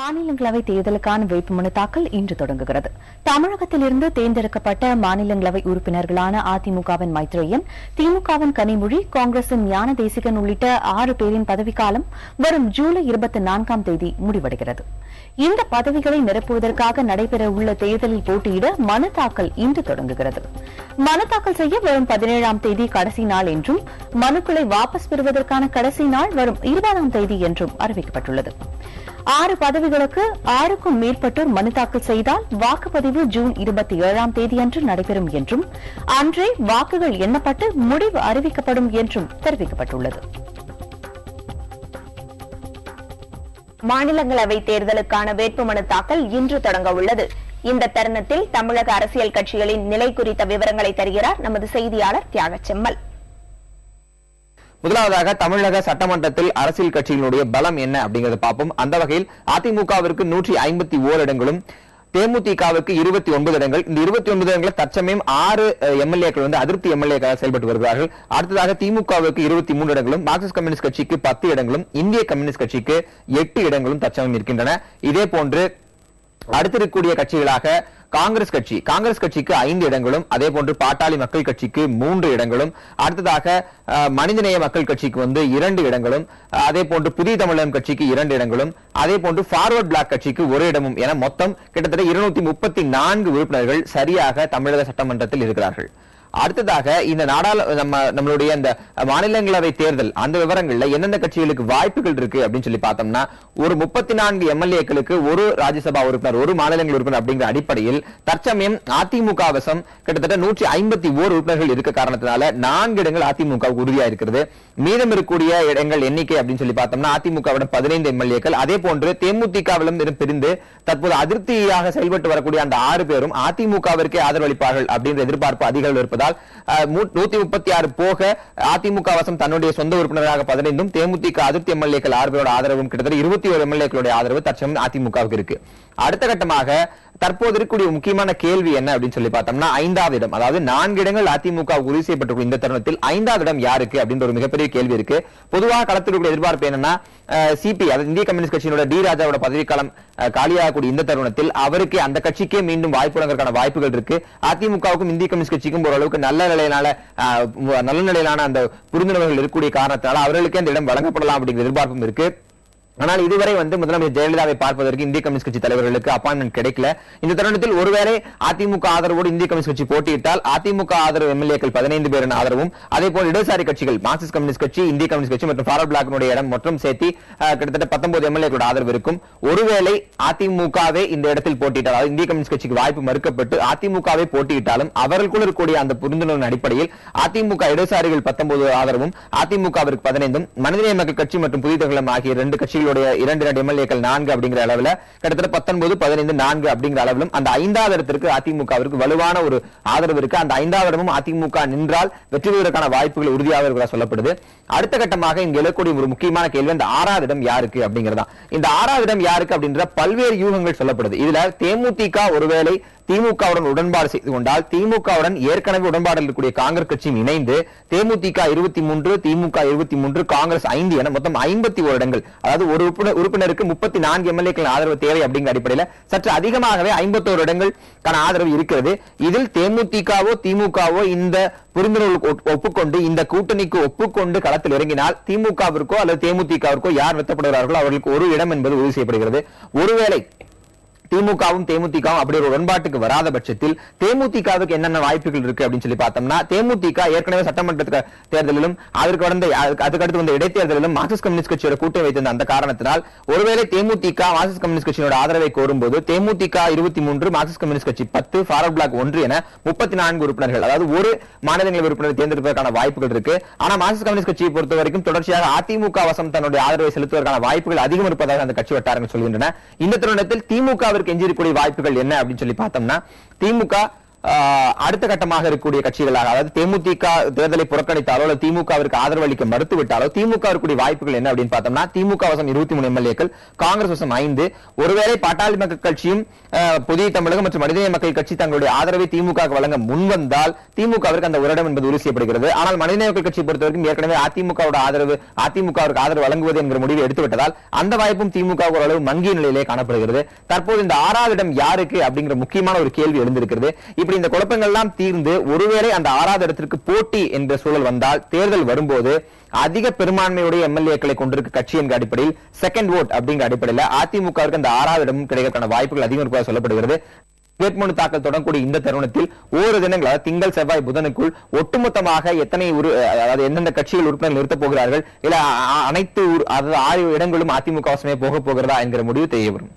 மாநிலங்களவை தேர்தலுக்கான வேட்புமனு தாக்கல் இன்று தொடங்குகிறது. தமிழகத்திலிருந்து தேர்ந்தெடுக்கப்பட்ட மாநிலங்களவை உறுப்பினர்களான அதிமுகவின் மைத்ரேயன், திமுகவின் கனிமொழி, காங்கிரசின் ஞான தேசிகன் உள்ளிட்ட 6 பேரின் பதவிக்காலம் வரும் ஜூலை 24ஆம் தேதி முடிவடைகிறது. இந்த பதவிகளை நிரப்புவதற்காக நடைபெறவுள்ள தேர்தலில் போட்டியிட மனு தாக்கல் இன்று தொடங்குகிறது. மனு தாக்கல் செய்ய வரும் 17ஆம் தேதி கடைசி நாள் என்றும், மனுக்களை வாபஸ் பெறுவதற்கான கடைசி நாள் வரும் 20ஆம் தேதி என்றும் அறிவிக்கப்பட்டுள்ளது. 6 பதவிகளுக்கு 6க்கும் மேற்பட்டோர் மனு தாக்கல் செய்தால் வாக்குப்பதிவு ஜூன் 27ஆம் தேதியன்று நடைபெறும் என்றும், அன்றே வாக்குகள் எண்ணப்பட்டு முடிவு அறிவிக்கப்படும் என்றும் தெரிவிக்கப்பட்டுள்ளது. மாநிலங்களவை தேர்தலுக்கான வேட்புமனு தாக்கல் இன்று தொடங்க உள்ளது. இந்த தருணத்தில் தமிழக அரசியல் கட்சிகளின் நிலை குறித்த விவரங்களை தருகிறார் நமது செய்தியாளர் தியாகச்செம்மல். முதலாவதாக தமிழக சட்டமன்றத்தில் அரசியல் கட்சிகளுடைய பலம் என்ன அப்படிங்கறத பார்ப்போம். அந்த வகையில் அதிமுகவிற்கு 151 இடங்களும், தேமுதிகவுக்கு 29 இடங்கள். இந்த 29 இடங்களில் தற்சமயம் 6 எம்எல்ஏக்கள் அதிருப்தி எம்எல்ஏக்கள் செயல்பட்டு வருகிறார்கள். அடுத்ததாக திமுகவுக்கு 23 இடங்களும், மார்க்சிஸ்ட் கம்யூனிஸ்ட் கட்சிக்கு 10 இடங்களும், இந்திய கம்யூனிஸ்ட் கட்சிக்கு 8 இடங்களும் தற்சமயம் இருக்கின்றன. இதே போன்று அடுத்திருக்கக்கூடிய கட்சிகளாக காங்கிரஸ் கட்சிக்கு 5 இடங்களும், அதே போன்று பாட்டாளி மக்கள் கட்சிக்கு 3 இடங்களும், அடுத்ததாக மனிதநேய மக்கள் கட்சிக்கு 2 இடங்களும், அதே போன்று புதிய தமிழகம் கட்சிக்கு 2 இடங்களும், அதே போன்று ஃபார்வர்ட் பிளாக் கட்சிக்கு 1 இடமும் என மொத்தம் கிட்டத்தட்ட 234 உறுப்பினர்கள் சரியாக தமிழக சட்டமன்றத்தில் இருக்கிறார்கள். அடுத்ததாக இந்த நம்மளுடைய இந்த மாநிலங்களவை தேர்தல் அந்த விவரங்கள்ல எந்தெந்த கட்சிகளுக்கு வாய்ப்புகள் இருக்கு அப்படின்னு சொல்லி பார்த்தோம்னா, ஒரு 34 எம்எல்ஏக்களுக்கு ஒரு ராஜ்யசபா உறுப்பினர், ஒரு மாநிலங்களவை உறுப்பினர் அப்படிங்கிற அடிப்படையில் தற்சமயம் அதிமுக வசம் கிட்டத்தட்ட 151 உறுப்பினர்கள் இருக்க காரணத்தினால 4 இடங்கள் அதிமுக உறுதியா இருக்கிறது. மீதம் இருக்கக்கூடிய இடங்கள் எண்ணிக்கை அப்படின்னு சொல்லி பார்த்தோம்னா, அதிமுகவிடம் 15 எம்எல்ஏக்கள், அதே போன்று தேமுதிகவிலும் பிரிந்து தற்போது அதிருப்தியாக செயல்பட்டு வரக்கூடிய அந்த 6 பேரும் அதிமுகவிற்கே ஆதரவளிப்பார்கள் அப்படின்ற எதிர்பார்ப்பு அதிகம் இருப்பதால் 136 போக அதிமுக வசம் தன்னுடைய சொந்த உறுப்பினராக 15, தேமுதிக அதிருப்தி எம்எல்ஏக்கள் 6 பேரோட ஆதரவும் கிட்டத்தட்ட 21 எம்எல்ஏக்களுடைய ஆதரவு தற்சமயம் அதிமுகவுக்கு இருக்கு. அடுத்த கட்டமாக தற்போது இருக்கக்கூடிய முக்கியமான கேள்வி என்ன அப்படின்னு சொல்லி பார்த்தோம்னா, 5வது இடம், அதாவது 4 இடங்கள் அதிமுக உறுதி செய்யப்பட்டிருக்கும் இந்த தருணத்தில் 5வது இடம் யாருக்கு அப்படின்ற ஒரு மிகப்பெரிய கேள்வி இருக்கு. பொதுவாக களத்தில் எதிர்பார்ப்பு என்னன்னா, சிபி அதாவது இந்திய கம்யூனிஸ்ட் கட்சியினோட டி ராஜாவோட பதவிக்காலம் காலியாகக்கூடிய இந்த தருணத்தில் அவருக்கு அந்த கட்சிக்கே மீண்டும் வாய்ப்பு வழங்குவதற்கான வாய்ப்புகள் இருக்கு. அதிமுகவுக்கும் இந்திய கம்யூனிஸ்ட் கட்சிக்கும் ஓரளவுக்கு நல்ல நிலையிலான அந்த புரிந்துணர்வுகள் இருக்கக்கூடிய காரணத்தால் அவர்களுக்கு அந்த இடம் வழங்கப்படலாம் அப்படிங்கிற எதிர்பார்ப்பும் இருக்கு. ஆனால் இதுவரை முதலமைச்சர் ஜெயலலிதாவை பார்ப்பதற்கு இந்திய கம்யூனிஸ்ட் கட்சி தலைவர்களுக்கு அப்பாயின்மெண்ட் கிடைக்கல. இந்த தருணத்தில் ஒருவேளை அதிமுக ஆதரவோடு இந்திய கம்யூனிஸ்ட் கட்சி போட்டியிட்டால் அதிமுக ஆதரவு எம்எல்ஏக்கள் 15 பேரின் ஆதரவும், அதே போல் இடதுசாரி கட்சிகள் மார்க்சிஸ்ட் கம்யூனிஸ்ட் கட்சி, இந்திய கம்யூனிஸ்ட் கட்சி மற்றும் ஃபார்வர்ட் பிளாக்கினுடைய இடம் மற்றும் சேர்த்து கிட்டத்தட்ட 19 எம்எல்ஏக்களோட ஆதரவு இருக்கும். ஒருவேளை அதிமுகவே இந்த இடத்தில் போட்டியிட்டால், அதாவது இந்திய கம்யூனிஸ்ட் கட்சிக்கு வாய்ப்பு மறுக்கப்பட்டு அதிமுகவே போட்டியிட்டாலும் அவர்களுக்குள் இருக்கக்கூடிய அந்த புரிந்துணர்வின் அடிப்படையில் அதிமுக இடதுசாரிகள் 19 ஆதரவும், அதிமுகவிற்கு 15, மனிதநேய மக்கள் கட்சி மற்றும் புதிய தமிழகம் ஆகிய 2 கட்சிகள் 2 எம்எல்ஏக்கள் 4 அப்படிங்கிற அளவில் கிட்டத்தட்ட 19, 15, 4 அப்படிங்கிற அளவிலும் அந்த 5வது இடத்திற்கு அதிமுகவிற்கு வலுவான ஒரு ஆதரவு இருக்கு. அந்த 5வது இடமும் அதிமுக நின்றால் வெற்றி பெறுவதற்கான வாய்ப்புகள் உறுதியாக இருக்கிறதா சொல்லப்படுது. அடுத்த கட்டமாக இங்க எழக்கூடிய ஒரு முக்கியமான கேள்வி, இந்த 6வது இடம் யாருக்கு அப்படிங்கிறதா. இந்த 6வது இடம் யாருக்கு அப்படின்ற பல்வேறு யூகங்கள் சொல்லப்படுது. இதுல தேமுதிக ஒருவேளை திமுகவுடன் உடன்பாடு செய்து கொண்டால், திமுகவுடன் ஏற்கனவே உடன்பாடு இருக்கக்கூடிய காங்கிரஸ் கட்சியும் இணைந்து தேமுதிக 23, திமுக 23, காங்கிரஸ் 5 என மொத்தம் 51 இடங்கள், அதாவது ஒரு உறுப்பினருக்கு 34 எம்எல்ஏக்கள் ஆதரவு தேவை அப்படிங்கிற அடிப்படையில் சற்று அதிகமாகவே 51 இடங்களுக்கான ஆதரவு இருக்கிறது. இதில் தேமுதிகவோ திமுகவோ இந்த புரிந்துணர்வு ஒப்புக்கொண்டு இந்த கூட்டணிக்கு ஒப்புக்கொண்டு களத்தில் இறங்கினால் திமுகவிற்கோ அல்லது தேமுதிகவிற்கோ யார் நிறுத்தப்படுகிறார்களோ அவர்களுக்கு ஒரு இடம் என்பது உறுதி செய்யப்படுகிறது. ஒருவேளை திமுகவும் தேமுதிகவும் அப்படி ஒரு உடன்பாட்டுக்கு வராத பட்சத்தில் தேமுதிகவுக்கு என்னென்ன வாய்ப்புகள் இருக்கு அப்படின்னு சொல்லி பார்த்தோம்னா, தேமுதிக ஏற்கனவே சட்டமன்ற தேர்தலிலும் அதுக்கடுத்து வந்த இடைத்தேர்தலிலும் மார்க்சிஸ்ட் கம்யூனிஸ்ட் கட்சியோட கூட்டணி வைத்திருந்த அந்த காரணத்தினால் ஒருவேளை தேமுதிக மார்க்சிஸ்ட் கம்யூனிஸ்ட் கட்சியோட ஆதரவை கோரும்போது தேமுதிக 23, மார்க்சிஸ்ட் கம்யூனிஸ்ட் கட்சி 10, ஃபார்வர்ட் பிளாக் 1 என 34 உறுப்பினர்கள், அதாவது ஒரு மாநிலங்களவை உறுப்பினர் தேர்ந்தெடுப்பதற்கான வாய்ப்புகள் இருக்கு. ஆனா மார்க்சிஸ்ட் கம்யூனிஸ்ட் கட்சியை பொறுத்த வரைக்கும் தொடர்ச்சியாக அதிமுக வசம் தன்னுடைய ஆதரவை செலுத்துவதற்கான வாய்ப்புகள் அதிகம் இருப்பதாக அந்த கட்சி வட்டாரங்கள் சொல்கின்றன. இந்த தருணத்தில் திமுக எஞ்சிருக்கூடிய வாய்ப்புகள் என்ன அப்படின்னு சொல்லி பார்த்தோம்னா, திமுக அடுத்த கட்டமாக இருக்கக்கூடிய கட்சிகளாக, அதாவது தேமுதிக தேர்தலை புறக்கணித்தாலோ அல்லது திமுகவிற்கு ஆதரவு அளிக்க மறுத்துவிட்டாலோ திமுக இருக்கக்கூடிய வாய்ப்புகள் என்ன அப்படின்னு பார்த்தோம்னா, திமுக வசம் 23 எம்எல்ஏக்கள், காங்கிரஸ் வசம் 5. ஒருவேளை பாட்டாளி மக்கள் கட்சியும் புதிய தமிழகம் மற்றும் மனிதநேய மக்கள் கட்சி தங்களுடைய ஆதரவை திமுக வழங்க முன்வந்தால் திமுகவிற்கு அந்த ஒரு இடம் என்பது உறுதி செய்யப்படுகிறது. ஆனால் மனிதநேய மக்கள் கட்சி பொறுத்தவரைக்கும் ஏற்கனவே அதிமுகவிற்கு ஆதரவு வழங்குவது என்கிற முடிவை எடுத்துவிட்டதால் அந்த வாய்ப்பும் திமுக ஓரளவு மங்கிய நிலையிலே காணப்படுகிறது. தற்போது இந்த 6வது இடம் யாருக்கு அப்படிங்கிற முக்கியமான ஒரு கேள்வி எழுந்திருக்கிறது. இப்படி இந்த குழப்பங்கள் எல்லாம் தீர்ந்து ஒருவேளை அந்த 6வது இடத்திற்கு போட்டி என்ற சூழல் வந்தால் தேர்தல் வரும்போது அதிக பெரும்பான்மையுடைய எம்எல்ஏக்களை கொண்டிருக்க கட்சி என்ற அடிப்படையில் செகண்ட் ஓட் அப்படிங்கிற அடிப்படையில் அதிமுகவிற்கு அந்த 6வது இடமும் கிடைக்கிறதுக்கான வாய்ப்புகள் அதிகம் இருப்பதாக சொல்லப்படுகிறது. வேட்புமனு தாக்கல் தொடங்கக்கூடிய இந்த தருணத்தில் ஓரு தினங்கள், திங்கள் செவ்வாய் புதனுக்குள் ஒட்டுமொத்தமாக எந்தெந்த கட்சிகள் உறுப்பினர் நிறுத்தப் போகிறார்கள், இல்ல அனைத்து 6 இடங்களும் அதிமுக வசமே போக போகிறதா என்கிற முடிவு தெரிய வரும்.